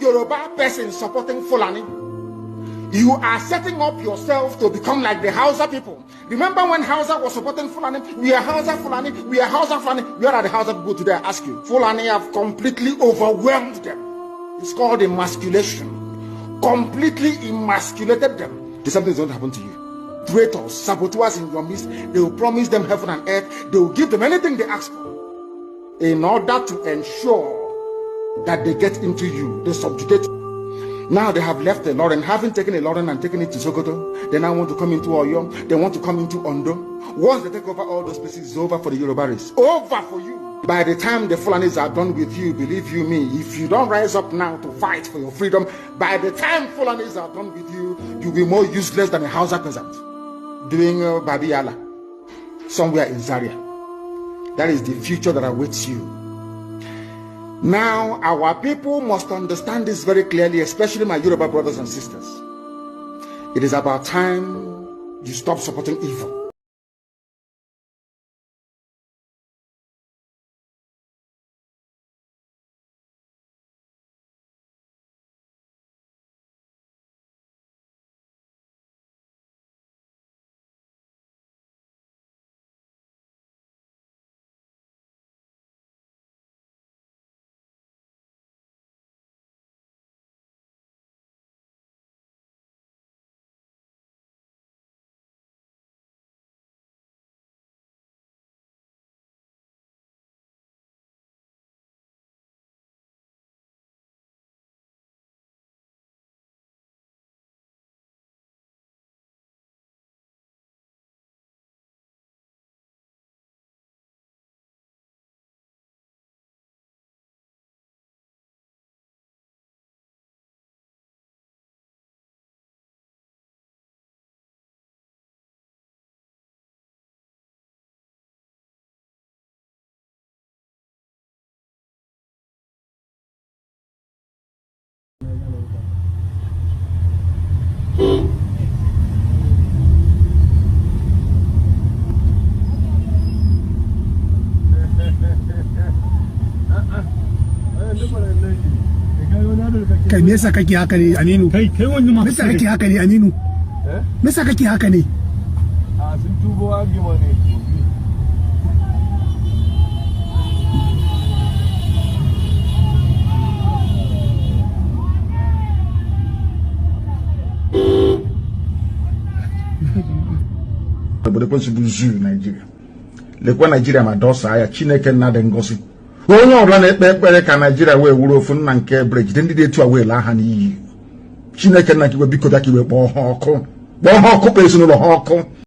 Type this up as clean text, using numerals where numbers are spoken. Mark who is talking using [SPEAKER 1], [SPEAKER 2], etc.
[SPEAKER 1] Yoruba person supporting Fulani, you are setting up yourself to become like the Hausa people. Remember when Hausa was supporting Fulani? We are Hausa Fulani, we are Hausa Fulani. Where are the Hausa people today? I ask you. Fulani have completely overwhelmed them. It's called emasculation. Completely emasculated them. Something is going to happen to you. Traitors, saboteurs in your midst, they will promise them heaven and earth. They will give them anything they ask for in order to ensure that they get into you. They subjugate you. Now they have left the Lauren, having taken a Lauren and taken it to Sokoto. They now want to come into Oyo. They want to come into Ondo. Once they take over all those places, it's over for the Yoruba race. Over for you. By the time the Fulanis are done with you, believe you me, if you don't rise up now to fight for your freedom, by the time Fulanis are done with you, you'll be more useless than a Hausa peasant doing Babiala somewhere in Zaria. That is the future that awaits you. Now, our people must understand this very clearly, especially my Yoruba brothers and sisters. It is about time you stop supporting evil.
[SPEAKER 2] Kai me yasa kake haka ne Aminu? Kai wani ma me yasa kake haka ne Aminu? Me yasa kake haka ne?
[SPEAKER 3] A sun tubo agima ne.
[SPEAKER 4] Obodo kwensu bụ zoo Nigeria. Lekwa Nigeria ma dosa ya Chineke nna dị ngosi. Onye ọbụla na-ekpe ekpere ka Nigeria wee wuru ofu nna nke brejide ndị dị etu a wee laa ha n'iyi. Chineke nna kiwe biko bịa ka iwe kpọọ ha ọkụ. Kpọọ ha ọkụ kpee ezinụlọ ha ọkụ.